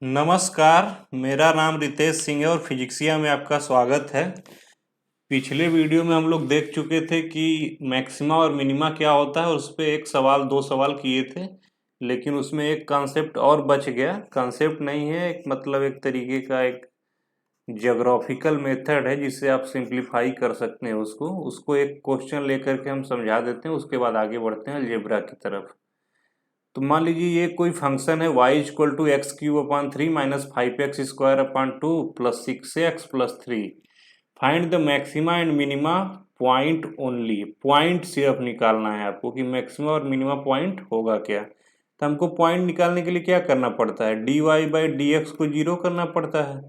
नमस्कार। मेरा नाम रितेश सिंह है और फिजिक्सिया में आपका स्वागत है। पिछले वीडियो में हम लोग देख चुके थे कि मैक्सिमा और मिनिमा क्या होता है और उस पर एक सवाल दो सवाल किए थे, लेकिन उसमें एक कॉन्सेप्ट और बच गया। कॉन्सेप्ट नहीं है, एक मतलब एक तरीके का एक ज्योग्राफिकल मेथड है जिससे आप सिंप्लीफाई कर सकते हैं। उसको उसको एक क्वेश्चन लेकर के हम समझा देते हैं, उसके बाद आगे बढ़ते हैं अलजेब्रा की तरफ। तो मान लीजिए ये कोई फंक्शन है y equal to x cube upon 3 minus 5x² upon 2 plus 6x plus 3। Find the maxima and minima point only. Point सिर्फ निकालना है आपको कि मैक्सिमा और मिनिमा पॉइंट होगा क्या। तो हमको पॉइंट निकालने के लिए क्या करना पड़ता है, dy बाई डी एक्स को जीरो करना पड़ता है।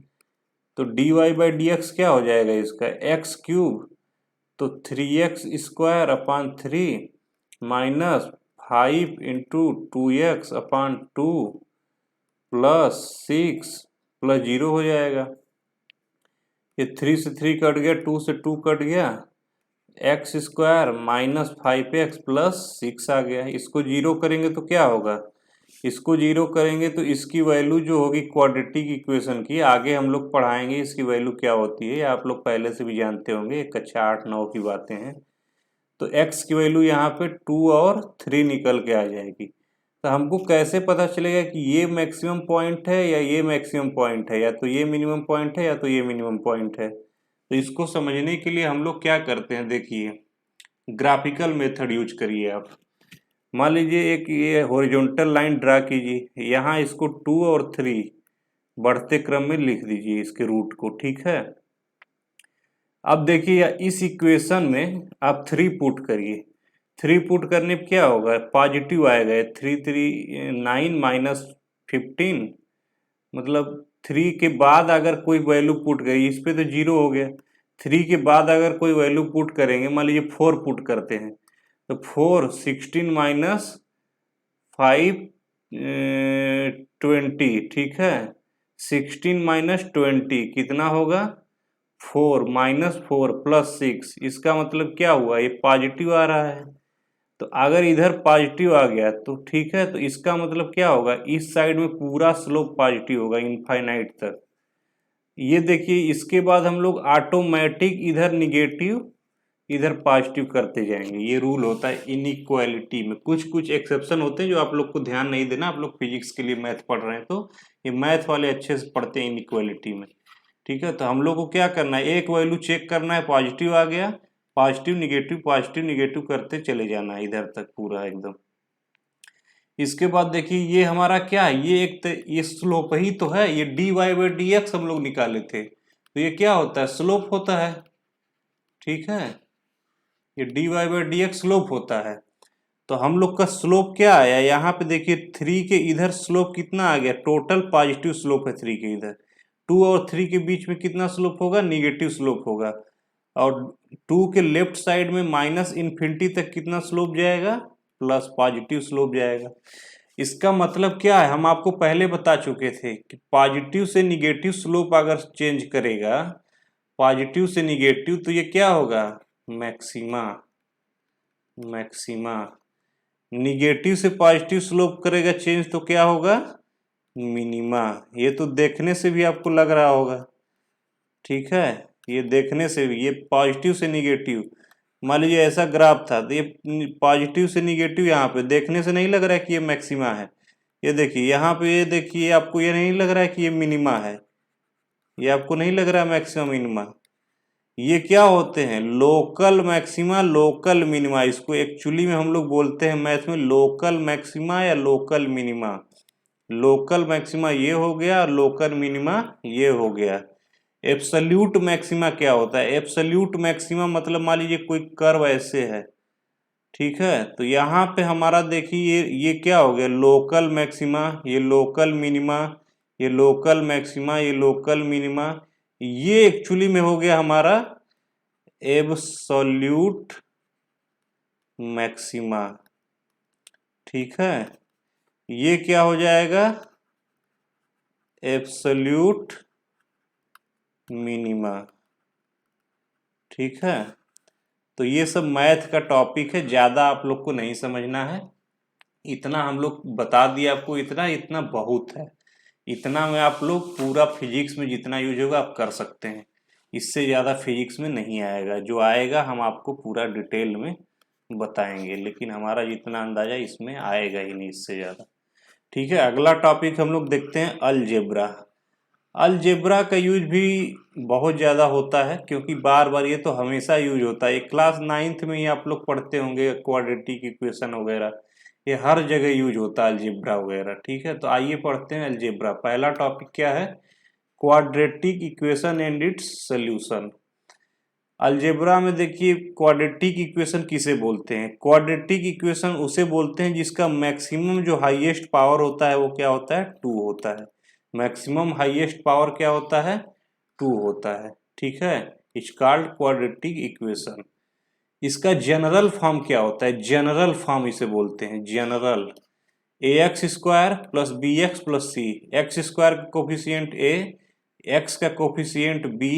तो dy बाई डी एक्स क्या हो जाएगा, इसका एक्स क्यूब तो 3x² अपान 3 माइनस 5 × 2x/2 प्लस 6 प्लस 0 हो जाएगा। ये 3 से 3 कट गया, 2 से 2 कट गया, x² माइनस 5x प्लस 6 आ गया। इसको जीरो करेंगे तो क्या होगा, इसको जीरो करेंगे तो इसकी वैल्यू जो होगी क्वाड्रेटिक इक्वेशन की, आगे हम लोग पढ़ाएंगे इसकी वैल्यू क्या होती है, आप लोग पहले से भी जानते होंगे, एक कक्षा 8-9 की बातें हैं। तो x की वैल्यू यहाँ पे 2 और 3 निकल के आ जाएगी। तो हमको कैसे पता चलेगा कि ये मैक्सिमम पॉइंट है या ये मैक्सिमम पॉइंट है, या तो ये मिनिमम पॉइंट है या तो ये मिनिमम पॉइंट है। तो इसको समझने के लिए हम लोग क्या करते हैं, देखिए ग्राफिकल मेथड यूज करिए आप। मान लीजिए एक ये हॉरिजॉन्टल लाइन ड्रा कीजिए, यहाँ इसको 2 और 3 बढ़ते क्रम में लिख दीजिए इसके रूट को, ठीक है। अब देखिए इस इक्वेशन में आप 3 पुट करिए। 3 पुट करने पर क्या होगा, पॉजिटिव आएगा। 3 3 9 माइनस 15, मतलब 3 के बाद अगर कोई वैल्यू पुट गई इस पे तो 0 हो गया। 3 के बाद अगर कोई वैल्यू पुट करेंगे, मान लीजिए 4 पुट करते हैं तो 4 16 माइनस 5 20, ठीक है। 16 माइनस 20 कितना होगा, 4 माइनस 4 प्लस 6। इसका मतलब क्या हुआ, ये पॉजिटिव आ रहा है। तो अगर इधर पॉजिटिव आ गया तो ठीक है, तो इसका मतलब क्या होगा, इस साइड में पूरा स्लोप पॉजिटिव होगा इनफाइनाइट तक। ये देखिए इसके बाद हम लोग ऑटोमेटिक इधर निगेटिव इधर पॉजिटिव करते जाएंगे। ये रूल होता है इनइक्वालिटी में। कुछ कुछ एक्सेप्शन होते हैं जो आप लोग को ध्यान नहीं देना, आप लोग फिजिक्स के लिए मैथ पढ़ रहे हैं तो ये मैथ वाले अच्छे से पढ़ते हैं इनइक्वालिटी में, ठीक है। तो हम लोग को क्या करना है, एक वैल्यू चेक करना है, पॉजिटिव आ गया, पॉजिटिव निगेटिव करते चले जाना है इधर तक पूरा एकदम। इसके बाद देखिए ये हमारा क्या है, ये ये स्लोप ही तो है, ये dy बाई डी एक्स हम लोग निकाले थे, तो ये क्या होता है, स्लोप होता है, ठीक है। ये dy by D x slope होता है। तो हम लोग का स्लोप क्या आया, यहाँ पे देखिए 3 के इधर स्लोप कितना आ गया, टोटल पॉजिटिव स्लोप है 3 के इधर। 2 और 3 के बीच में कितना स्लोप होगा, निगेटिव स्लोप होगा। और 2 के लेफ्ट साइड में माइनस इन्फिनिटी तक कितना स्लोप जाएगा, प्लस पॉजिटिव स्लोप जाएगा। इसका मतलब क्या है, हम आपको पहले बता चुके थे कि पॉजिटिव से निगेटिव स्लोप अगर चेंज करेगा, पॉजिटिव से निगेटिव, तो ये क्या होगा, मैक्सिमा। मैक्सिमा निगेटिव से पॉजिटिव स्लोप करेगा चेंज तो क्या होगा, मिनिमा। ये तो देखने से भी आपको लग रहा होगा, ठीक है। ये देखने से भी, ये पॉजिटिव से निगेटिव, मान लीजिए ऐसा ग्राफ था तो ये पॉजिटिव से निगेटिव, यहाँ पे देखने से नहीं लग रहा है कि ये मैक्सिमा है। ये देखिए यहाँ पे, ये देखिए आपको ये नहीं लग रहा है कि ये मिनिमा है, ये आपको नहीं लग रहा है मैक्सिमा मिनिमा। ये क्या होते हैं, लोकल मैक्सिमा लोकल मिनिमा। इसको एक्चुअली में हम लोग बोलते हैं मैथ में लोकल मैक्सिमा या लोकल मिनिमा। लोकल मैक्सिमा ये हो गया और लोकल मिनिमा ये हो गया। एब्सोल्यूट मैक्सिमा क्या होता है, एब्सोल्यूट मैक्सिमा मतलब मान लीजिए कोई कर्व ऐसे है, ठीक है। तो यहाँ पे हमारा देखिए ये क्या हो गया, लोकल मैक्सिमा, ये लोकल मिनिमा, ये लोकल मैक्सिमा, ये लोकल मिनिमा। ये एक्चुअली में हो गया हमारा एब्सोल्यूट मैक्सिमा, ठीक है। ये क्या हो जाएगा, एब्सोल्यूट मिनिमा, ठीक है। तो ये सब मैथ का टॉपिक है, ज़्यादा आप लोग को नहीं समझना है, इतना हम लोग बता दिया आपको, इतना इतना बहुत है। इतना में आप लोग पूरा फिजिक्स में जितना यूज होगा आप कर सकते हैं, इससे ज़्यादा फिजिक्स में नहीं आएगा। जो आएगा हम आपको पूरा डिटेल में बताएंगे, लेकिन हमारा जितना अंदाजा इसमें आएगा ही नहीं इससे ज़्यादा। ठीक है, अगला टॉपिक हम लोग देखते हैं अलजेब्रा। अलजेब्रा का यूज भी बहुत ज़्यादा होता है, क्योंकि बार बार ये तो हमेशा यूज होता है। क्लास 9th में ही आप लोग पढ़ते होंगे क्वाड्रेटिक इक्वेशन वगैरह, ये हर जगह यूज होता है अलजेब्रा वगैरह। ठीक है, तो आइए पढ़ते हैं अलजेब्रा। पहला टॉपिक क्या है? Quadratic equation and it's solution. Algebra में देखिए, क्वाड्रेटिक इक्वेशन किसे बोलते हैं? क्वाड्रेटिक इक्वेशन उसे बोलते हैं जिसका मैक्सिमम जो हाईएस्ट पावर होता है वो क्या होता है? 2 होता है। मैक्सिमम हाईएस्ट पावर क्या होता है? 2 होता है। ठीक है, इट्स कॉल्ड क्वाड्रेटिक इक्वेशन। इसका जनरल फॉर्म क्या होता है? जनरल फॉर्म इसे बोलते हैं general. ax square plus B X plus C. X square का कोफिशियंट a, एक्स का कोफिशियंट b,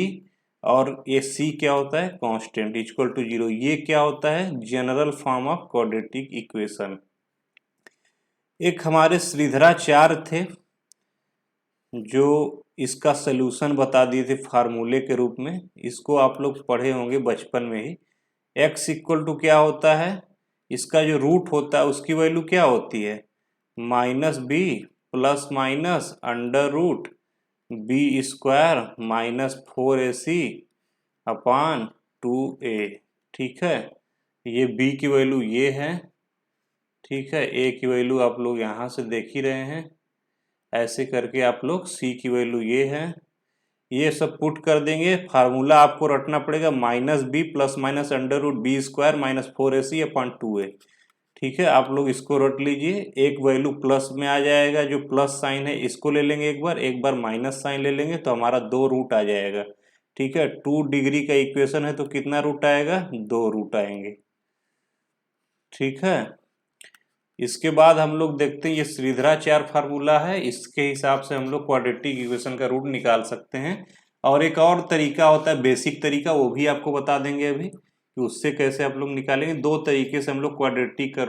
और ये c क्या होता है? Constant, equal to 0। ये क्या होता है? General form of quadratic equation. एक हमारे श्रीधराचार्य थे जो इसका सलूशन बता दिए थे फार्मूले के रूप में। इसको आप लोग पढ़े होंगे बचपन में ही। x इक्वल टू क्या होता है? इसका जो रूट होता है उसकी वैल्यू क्या होती है? Minus b plus minus under root b square minus 4ac upon 2a। ठीक है, ये b की वैल्यू ये है। ठीक है, a की वैल्यू आप लोग यहाँ से देख ही रहे हैं। ऐसे करके आप लोग c की वैल्यू ये है। ये सब पुट कर देंगे। फार्मूला आपको रटना पड़ेगा, minus b plus minus under root b square minus 4ac upon 2a। ठीक है, आप लोग इसको रट लीजिए। एक वैल्यू प्लस में आ जाएगा, जो प्लस साइन है इसको ले लेंगे एक बार माइनस साइन ले लेंगे तो हमारा 2 रूट आ जाएगा। ठीक है, 2 डिग्री का इक्वेशन है तो कितना रूट आएगा? 2 रूट आएंगे। ठीक है, इसके बाद हम लोग देखते हैं ये श्रीधराचार्य फार्मूला है, इसके हिसाब से हम लोग क्वाड्रेटिक इक्वेशन का रूट निकाल सकते हैं। और एक और तरीका होता है, बेसिक तरीका, वो भी आपको बता देंगे अभी कि उससे कैसे आप लोग निकालेंगे। 2 तरीके से हम लोग क्वाड्रेटिक का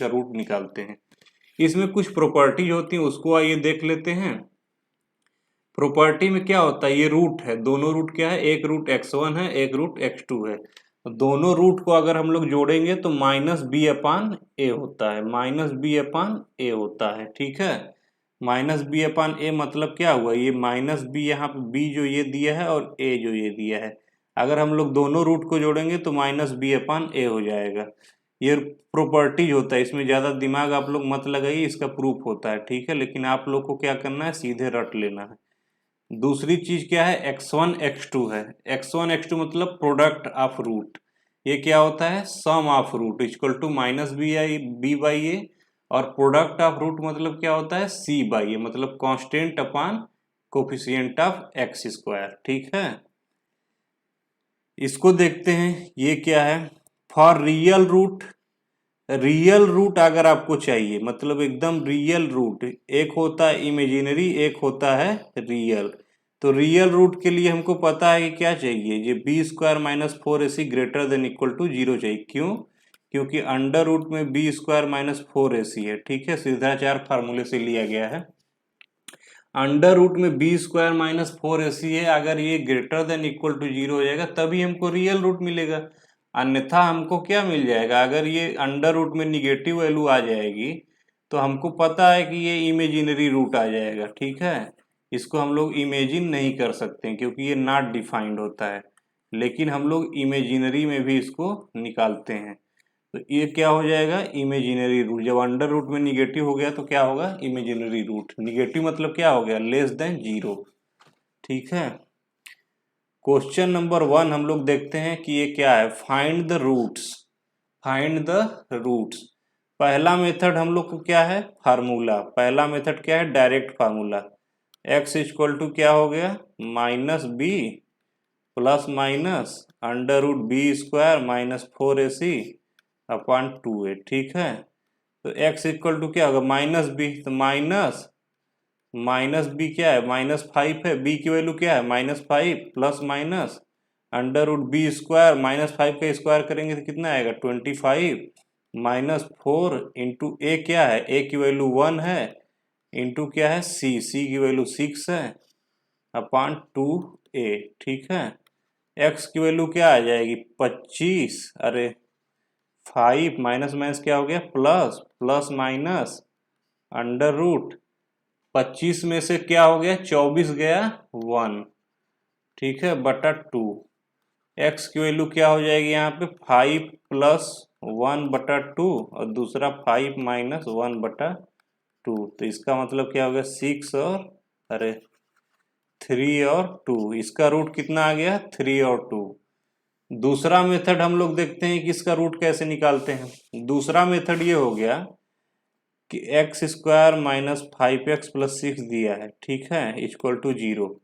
रूट निकालते हैं। इसमें कुछ प्रॉपर्टीज होती हैं, उसको आइए देख लेते हैं। प्रॉपर्टी में क्या होता है? ये रूट है, दोनों रूट क्या है? एक रूट x1 है, एक रूट x2 है। दोनों रूट को अगर हम लोग जोड़ेंगे तो माइनस बी अपान ए होता है, माइनस बी अपान ए होता है। ठीक है, माइनस बी अपान ए मतलब क्या हुआ? ये माइनस बी, यहाँ पे बी जो ये दिया है और ए जो ये दिया है, अगर हम लोग दोनों रूट को जोड़ेंगे तो माइनस बी अपान ए हो जाएगा। ये प्रॉपर्टीज होता है, इसमें ज़्यादा दिमाग आप लोग मत लगाइए, इसका प्रूफ होता है। ठीक है, लेकिन आप लोग को क्या करना है? सीधे रट लेना है। दूसरी चीज क्या है? x1 x2 है। x1 x2 मतलब प्रोडक्ट ऑफ रूट। ये क्या होता है? Sum of root equal to minus B by A. और प्रोडक्ट ऑफ रूट मतलब क्या होता है? c बाई ए, मतलब constant upon coefficient of x square. ठीक है, इसको देखते हैं। ये क्या है? For real root, real root अगर आपको चाहिए, मतलब एकदम रियल रूट, एक होता है इमेजिनरी, एक होता है रियल। तो रियल रूट के लिए हमको पता है कि क्या चाहिए? ये b square minus 4ac greater than equal to 0 चाहिए। क्यों? क्योंकि अंडर रूट में बी स्क्वायर माइनस 4ac है। ठीक है, श्रीधराचार्य फार्मूले से लिया गया है। अंडर रूट में बी स्क्वायर माइनस 4ac है, अगर ये ग्रेटर देन इक्वल टू 0 हो जाएगा तभी हमको रियल रूट मिलेगा, अन्यथा हमको क्या मिल जाएगा? अगर ये अंडर रूट में निगेटिव वैल्यू आ जाएगी तो हमको पता है कि ये इमेजिनरी रूट आ जाएगा। ठीक है, इसको हम लोग इमेजिन नहीं कर सकते क्योंकि ये नॉट डिफाइंड होता है, लेकिन हम लोग इमेजिनरी में भी इसको निकालते हैं। तो ये क्या हो जाएगा? Imaginary root. जब अंडर रूट में निगेटिव हो गया तो क्या होगा? Imaginary root. निगेटिव मतलब क्या हो गया? Less than 0। ठीक है, क्वेश्चन नंबर 1 हम लोग देखते हैं कि ये क्या है? Find the roots. Find the roots. पहला मेथड हम लोग को क्या है? फार्मूला। पहला मेथड क्या है? Direct formula. x equal to क्या हो गया? Minus b plus minus under root b square minus 4ac upon 2a। ठीक है, तो x इक्वल टू क्या होगा? माइनस बी, तो माइनस बी क्या है? -5 है। b की वैल्यू क्या है? -5 plus minus under root b square minus 5 का स्क्वायर करेंगे तो कितना आएगा? 25 माइनस 4 इंटू ए क्या है? ए की वैल्यू 1 है, इंटू क्या है सी की वैल्यू 6 है अपॉन 2a, ठीक है। x की वैल्यू क्या आ जाएगी 25, अरे 5 माइनस माइनस क्या हो गया plus, plus minus under root 25 में से क्या हो गया 24 गया 1, ठीक है, बटा 2। x की वैल्यू क्या हो जाएगी यहाँ पे 5 प्लस 1 बटा 2 और दूसरा 5 माइनस 1 बटा 2, तो इसका मतलब क्या हो गया 6 और अरे 3 और 2, इसका रूट कितना आ गया 3 और 2। दूसरा मेथड हम लोग देखते हैं कि इसका रूट कैसे निकालते हैं। दूसरा मेथड ये हो गया कि x square minus 5x plus 6 दिया है, ठीक है, इक्वल टू 0।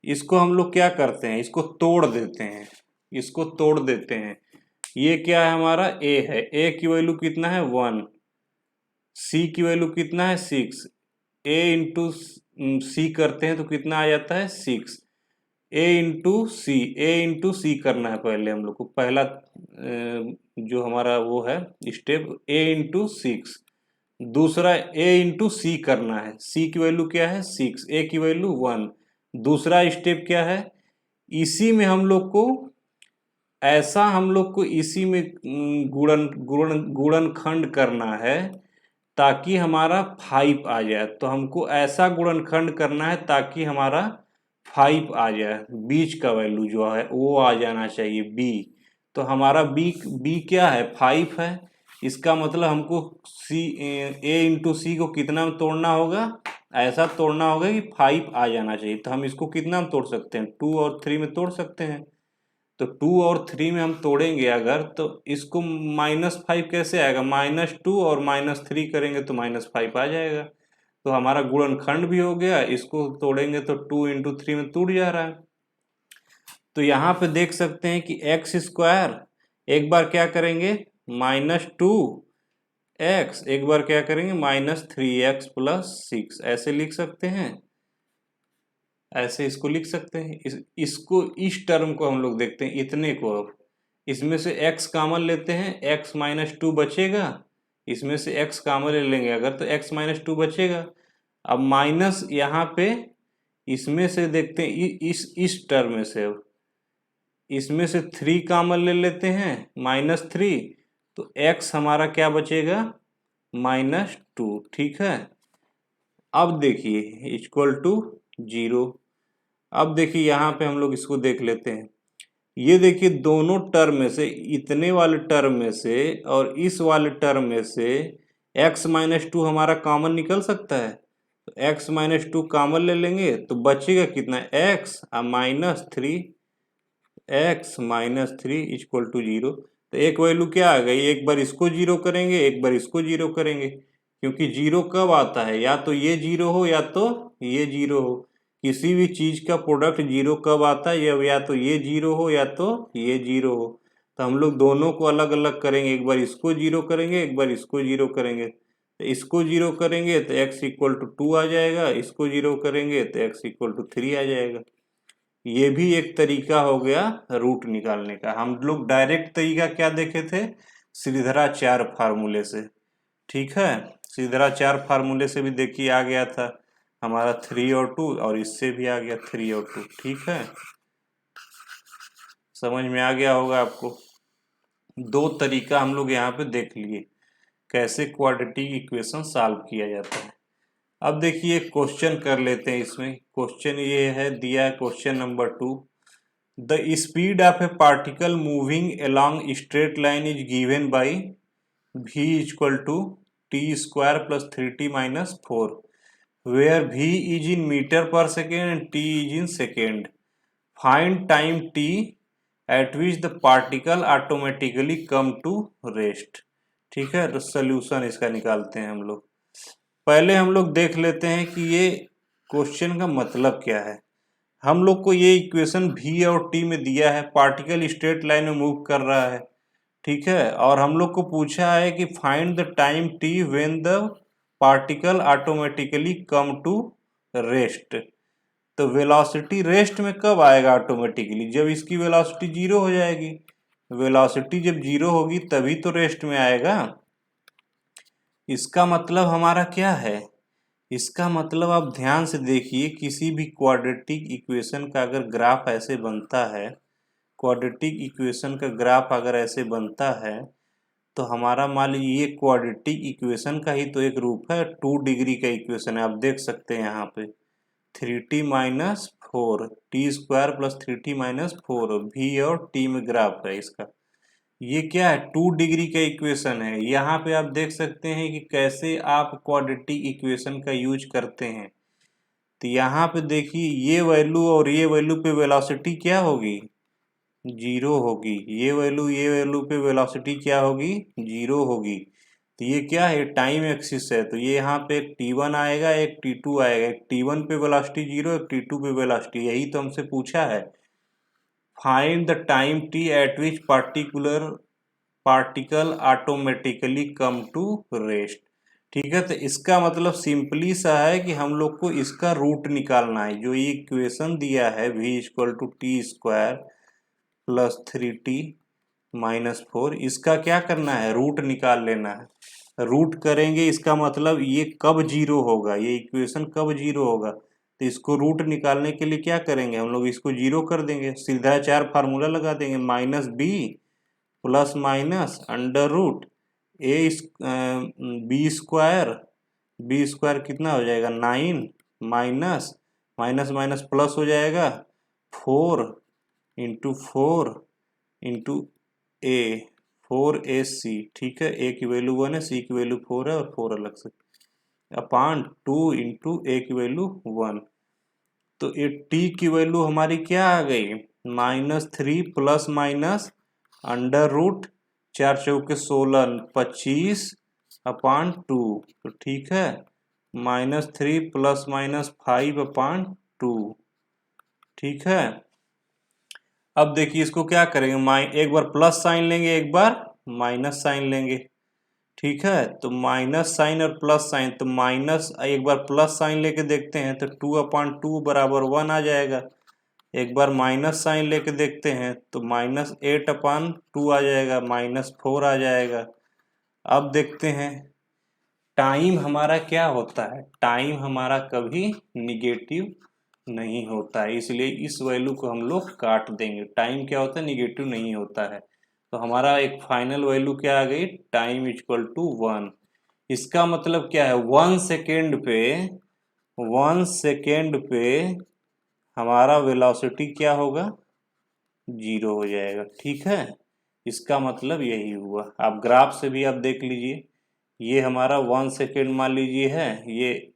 इसको हम लोग क्या करते हैं, इसको तोड़ देते हैं, इसको तोड़ देते हैं। ये क्या है हमारा a है, a की वैल्यू कितना है 1, c की वैल्यू कितना है 6, a इंटू सी करते हैं तो कितना आ जाता है 6, ए इंटू सी करना है पहले हम लोग को, पहला जो हमारा वो है स्टेप a इंटू 6, दूसरा a इंटू सी करना है, c की वैल्यू क्या है 6, a की वैल्यू 1। दूसरा स्टेप क्या है, इसी में हम लोग को ऐसा हम लोग को इसी में गुणनखंड करना है ताकि हमारा 5 आ जाए। तो हमको ऐसा गुणनखंड करना है ताकि हमारा 5 आ जाए, बीच का वैल्यू जो है वो आ जाना चाहिए b। तो हमारा b क्या है 5 है, इसका मतलब हमको a इंटू सी को कितना में तोड़ना होगा, ऐसा तोड़ना होगा कि 5 आ जाना चाहिए। तो हम इसको कितना में तोड़ सकते हैं 2 और 3 में तोड़ सकते हैं। तो 2 और 3 में हम तोड़ेंगे अगर, तो इसको -5 कैसे आएगा, -2 और -3 करेंगे तो -5 आ जाएगा। तो हमारा गुणनखंड भी हो गया, इसको तोड़ेंगे तो 2 इंटू 3 में टूट जा रहा है। तो यहाँ पे देख सकते हैं कि एक्स स्क्वायर एक बार क्या करेंगे -2x, एक बार क्या करेंगे -3x प्लस 6, ऐसे लिख सकते हैं, ऐसे इसको लिख सकते हैं। इसको इस टर्म को हम लोग देखते हैं, इतने को। अब इसमें से x कॉमन लेते हैं, x -2 बचेगा, इसमें से x कॉमन ले लेंगे अगर तो x -2 बचेगा। अब माइनस यहाँ पे इसमें से देखते हैं इस टर्म में से, अब इसमें से 3 कॉमन ले लेते हैं -3, तो x हमारा क्या बचेगा -2, ठीक है। अब देखिए इक्वल टू 0। अब देखिए यहाँ पे हम लोग इसको देख लेते हैं, ये देखिए दोनों टर्म में से, इतने वाले टर्म में से और इस वाले टर्म में से x -2 हमारा कॉमन निकल सकता है। तो x -2 कॉमन ले लेंगे तो बचेगा कितना x -3, x -3 इक्वल टू 0। तो एक वैल्यू क्या आ गई, एक बार इसको 0 करेंगे एक बार इसको 0 करेंगे, क्योंकि 0 कब आता है, या तो ये 0 हो या तो ये 0 हो। किसी भी चीज का प्रोडक्ट 0 कब आता है, या तो ये 0 हो या तो ये 0 हो। तो हम लोग दोनों को अलग अलग करेंगे, एक बार इसको 0 करेंगे एक बार इसको 0 करेंगे। तो इसको 0 करेंगे तो x इक्वल टू 2 आ जाएगा, इसको 0 करेंगे तो x इक्वल टू 3 आ जाएगा। ये भी एक तरीका हो गया रूट निकालने का। हम लोग डायरेक्ट तरीका क्या देखे थे, श्रीधराचार्य फार्मूले से, ठीक है। श्रीधराचार्य फार्मूले से भी देखिए आ गया था हमारा 3 और 2, और इससे भी आ गया 3 और 2, ठीक है। समझ में आ गया होगा आपको। दो तरीका हम लोग यहाँ पे देख लिए कैसे क्वाड्रेटिक इक्वेशन सॉल्व किया जाता है। अब देखिए क्वेश्चन कर लेते हैं। इसमें क्वेश्चन ये है, दिया है question number 2, the speed of a particle moving along straight line is given by v equal to T square plus 3t minus 4, where v is in metre per second and t is in second. Find time t at which the particle automatically come to rest, ठीक है। तो solution इसका निकालते हैं हम लोग। पहले हम लोग देख लेते हैं कि ये क्वेश्चन का मतलब क्या है। हम लोग को ये इक्वेशन v और t में दिया है, पार्टिकल स्ट्रेट लाइन में मूव कर रहा है, ठीक है। और हम लोग को पूछा है कि find the time t when the particle automatically come to rest. तो वेलोसिटी रेस्ट में कब आएगा ऑटोमेटिकली, जब इसकी वेलोसिटी 0 हो जाएगी। वेलोसिटी जब 0 होगी तभी तो रेस्ट में आएगा। इसका मतलब हमारा क्या है इसका मतलब आप ध्यान से देखिए, किसी भी क्वाड्रेटिक इक्वेशन का अगर ग्राफ ऐसे बनता है, क्वाड्रेटिक इक्वेशन का ग्राफ अगर ऐसे बनता है, तो हमारा मान लीजिए ये क्वाड्रेटिक इक्वेशन का ही तो एक रूप है, 2 डिग्री का इक्वेशन है। आप देख सकते हैं यहाँ पे 3t minus 4 T square plus 3t minus 4 v और t में ग्राफ है इसका। ये क्या है, 2 डिग्री का इक्वेशन है। यहाँ पे आप देख सकते हैं कि कैसे आप क्वाड्रेटिक इक्वेशन का यूज करते हैं। तो यहाँ पे देखिए ये वैल्यू और ये वैल्यू पे वेलोसिटी क्या होगी, जीरो होगी। ये वैल्यू पे वेलोसिटी क्या होगी, जीरो होगी। तो ये क्या है, टाइम एक्सिस है। तो ये यहाँ पे एक t1 आएगा, एक t2 आएगा। एक t1 पे वेलोसिटी जीरो, एक t2 पे वेलोसिटी। यही तो हमसे पूछा है, find the time t at which particle automatically come to rest. ठीक है, तो इसका मतलब सिंपली सा है कि हम लोग को इसका रूट निकालना है। जो ये इक्वेशन दिया है v equal to T square plus 3t minus 4, इसका क्या करना है, रूट निकाल लेना है। रूट करेंगे इसका मतलब ये कब जीरो होगा, ये इक्वेशन कब जीरो होगा। तो इसको रूट निकालने के लिए क्या करेंगे हम लोग, इसको जीरो कर देंगे, सीधा 4 फार्मूला लगा देंगे, minus b plus minus under root a b square कितना हो जाएगा 9 माइनस माइनस माइनस प्लस हो जाएगा 4 इंटू 4 इंटू ए 4ac। ठीक है, ए की वैल्यू 1 है, सी की वैल्यू 4 है और 4 अलग से अपान 2 इंटू ए की वैल्यू 1। तो ये टी की वैल्यू हमारी क्या आ गई, -3 प्लस माइनस अंडर रूट 4 चौके 16 25 अपान 2। तो ठीक है, -3 प्लस माइनस 5 अपान 2। ठीक है, अब देखिए इसको क्या करेंगे, एक बार प्लस साइन लेंगे, एक बार माइनस साइन लेंगे। ठीक है, तो माइनस साइन और प्लस साइन, तो माइनस एक बार प्लस साइन लेके देखते हैं तो 2/2 बराबर 1 आ जाएगा। एक बार माइनस साइन लेके देखते हैं तो -8/2 आ जाएगा, -4 आ जाएगा। अब देखते हैं टाइम हमारा क्या होता है, टाइम हमारा कभी निगेटिव नहीं होता है, इसलिए इस वैल्यू को हम लोग काट देंगे। टाइम क्या होता है, निगेटिव नहीं होता है। तो हमारा एक फाइनल वैल्यू क्या आ गई, टाइम इक्वल टू 1। इसका मतलब क्या है, 1 सेकेंड पे हमारा वेलोसिटी क्या होगा, जीरो हो जाएगा। ठीक है, इसका मतलब यही हुआ। आप ग्राफ से भी आप देख लीजिए, ये हमारा 1 सेकेंड मान लीजिए है, ये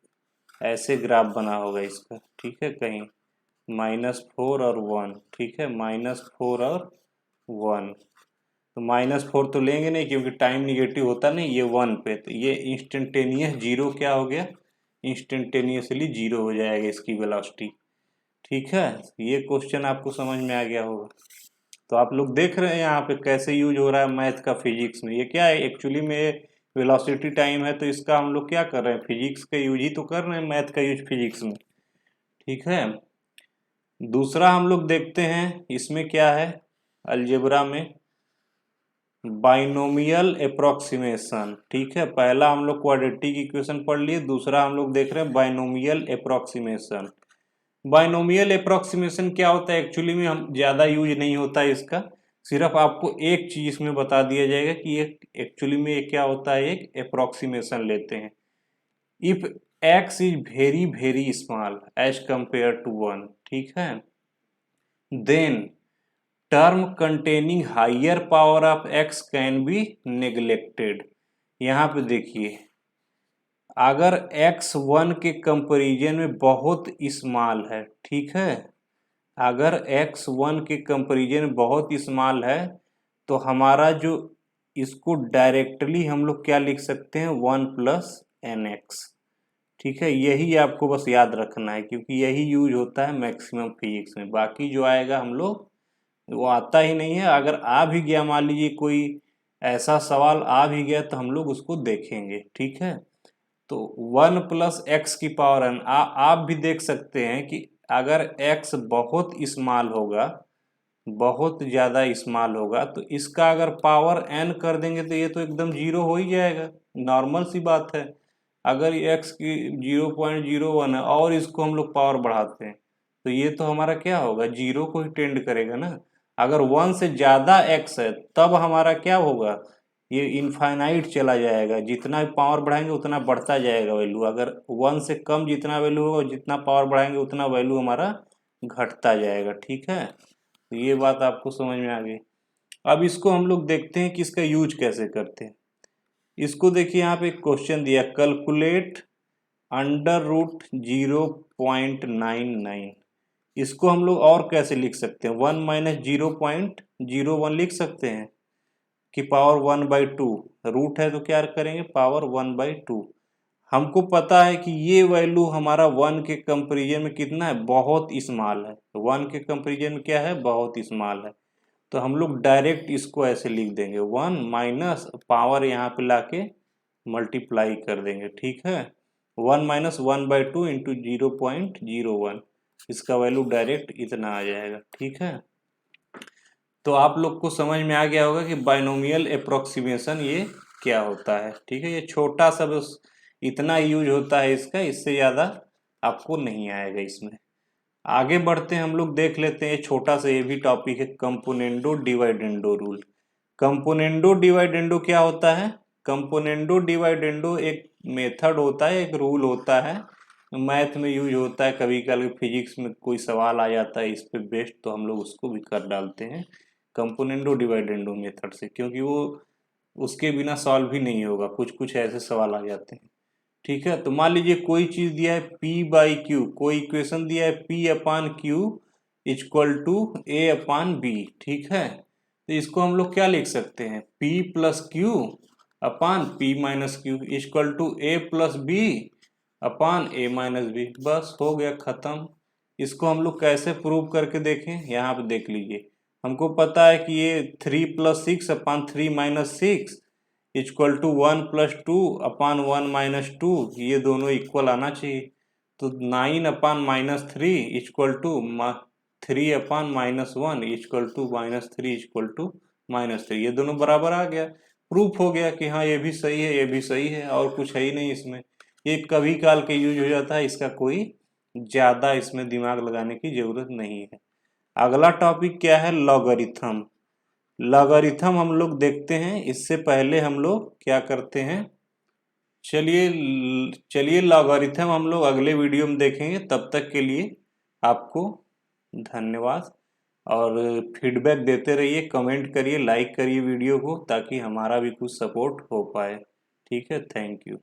ऐसे ग्राफ बना होगा इसका। ठीक है, कहीं -4 और 1। ठीक है, -4 और 1। तो -4 तो लेंगे नहीं क्योंकि टाइम निगेटिव होता नहीं, ये 1 पे, तो ये इंस्टेंटेनियस जीरो क्या हो गया, इंस्टेंटेनियसली जीरो हो जाएगा इसकी वेलोसिटी। ठीक है, ये क्वेश्चन आपको समझ में आ गया होगा। तो आप लोग देख रहे हैं यहाँ पे कैसे यूज हो रहा है मैथ का फिजिक्स में। ये क्या है, एक्चुअली में वेलोसिटी टाइम है, तो इसका हम लोग क्या कर रहे हैं, फिजिक्स का यूज ही तो कर रहे हैं, मैथ का यूज फिजिक्स में। ठीक है, दूसरा हम लोग देखते हैं इसमें क्या है, अलजेब्रा में बाइनोमियल अप्रोक्सीमेशन। ठीक है, पहला हम लोग क्वाड्रेटिक इक्वेशन पढ़ लिए, दूसरा हम लोग देख रहे हैं बाइनोमियल अप्रोक्सीमेशन। बाइनोमियल अप्रोक्सीमेशन क्या होता है, एक्चुअली में हम ज़्यादा यूज नहीं होता है इसका, सिर्फ आपको एक चीज इसमें बता दिया जाएगा कि ये एक्चुअली में ये क्या होता है, एक अप्रोक्सीमेशन लेते हैं। If x is very very small as compare to 1, ठीक है, then term containing higher power of x can be neglected. यहाँ पे देखिए, अगर x 1 के कंपेरिजन में बहुत स्मॉल है, ठीक है, अगर x 1 के कंपेरिजन में बहुत स्मॉल है, तो हमारा जो इसको डायरेक्टली हम लोग क्या लिख सकते हैं, 1 प्लस nx। ठीक है, यही आपको बस याद रखना है क्योंकि यही यूज होता है मैक्सिमम फिजिक्स में। बाकी जो आएगा हम लोग वो आता ही नहीं है। अगर आ भी गया, मान लीजिए कोई ऐसा सवाल आ भी गया तो हम लोग उसको देखेंगे। ठीक है, तो 1 प्लस एक्स की पावर n, आप भी देख सकते हैं कि अगर x बहुत स्मॉल होगा, बहुत ज़्यादा स्मॉल होगा, तो इसका अगर पावर n कर देंगे तो ये तो एकदम जीरो हो ही जाएगा, नॉर्मल सी बात है। अगर x की 0.01 है और इसको हम लोग पावर बढ़ाते हैं तो ये तो हमारा क्या होगा, 0 को ही टेंड करेगा ना। अगर 1 से ज़्यादा x है तब हमारा क्या होगा, ये इनफाइनाइट चला जाएगा, जितना पावर बढ़ाएंगे उतना बढ़ता जाएगा वैल्यू। अगर 1 से कम जितना वैल्यू होगा, जितना पावर बढ़ाएंगे उतना वैल्यू हमारा घटता जाएगा। ठीक है, तो ये बात आपको समझ में आ गई। अब इसको हम लोग देखते हैं कि इसका यूज कैसे करते हैं। इसको देखिए, यहाँ पे एक क्वेश्चन दिया, कैलकुलेट अंडर रूट 0.99। इसको हम लोग और कैसे लिख सकते हैं, 1 माइनस 0.01 लिख सकते हैं कि पावर 1/2, रूट है तो क्या करेंगे, पावर 1/2। हमको पता है कि ये वैल्यू हमारा 1 के कंपेरिजन में कितना है, बहुत स्मॉल है। 1 के कंपेरिजन में क्या है, बहुत स्मॉल है। तो हम लोग डायरेक्ट इसको ऐसे लिख देंगे, 1 माइनस पावर यहाँ पे लाके मल्टीप्लाई कर देंगे। ठीक है, 1 माइनस 1/2 इंटू 0.01, इसका वैल्यू डायरेक्ट इतना आ जाएगा। ठीक है, तो आप लोग को समझ में आ गया होगा कि बाइनोमियल अप्रोक्सीमेशन ये क्या होता है। ठीक है, ये छोटा सा बस इतना यूज होता है इसका, इससे ज़्यादा आपको नहीं आएगा इसमें। आगे बढ़ते हैं, हम लोग देख लेते हैं छोटा सा ये भी टॉपिक है, कंपोनेंडो डिवाइडेंडो रूल। कंपोनेंडो डिवाइडेंडो क्या होता है, कंपोनेंडो डिवाइडेंडो एक मेथड होता है, एक रूल होता है, मैथ में यूज होता है, कभी कभी फिजिक्स में कोई सवाल आ जाता है इस पे बेस्ड, तो हम लोग उसको भी कर डालते हैं कंपोनेंडो डिवाइडेंडो मेथड से, क्योंकि वो उसके बिना सॉल्व ही नहीं होगा, कुछ कुछ ऐसे सवाल आ जाते हैं। ठीक है, तो मान लीजिए कोई चीज दिया है P/Q, कोई इक्वेशन दिया है P/Q इक्वल टू A/B। ठीक है, तो इसको हम लोग क्या लिख सकते हैं, P plus Q upon P minus Q equal to A plus B upon A minus B. बस हो गया, खत्म। इसको हम लोग कैसे प्रूव करके देखें, यहाँ पे देख लीजिए, हमको पता है कि ये 3+6 अपान 3-6 इक्वल टू 1+2 अपान 1-2, ये दोनों इक्वल आना चाहिए। तो 9/-3 equal to 3/-1 equal to -3 equal to -3, ये दोनों बराबर आ गया। प्रूफ हो गया कि हाँ ये भी सही है, ये भी सही है, और कुछ है ही नहीं इसमें। ये कभी काल के यूज हो जाता है, इसका कोई ज्यादा इसमें दिमाग लगाने की जरूरत नहीं है। अगला टॉपिक क्या है, लॉगरिथम। लॉगरिथम हम लोग देखते हैं, इससे पहले हम लोग क्या करते हैं, चलिए लॉगरिथम हम लोग अगले वीडियो में देखेंगे। तब तक के लिए आपको धन्यवाद, और फीडबैक देते रहिए, कमेंट करिए, लाइक करिए वीडियो को, ताकि हमारा भी कुछ सपोर्ट हो पाए। ठीक है, थैंक यू।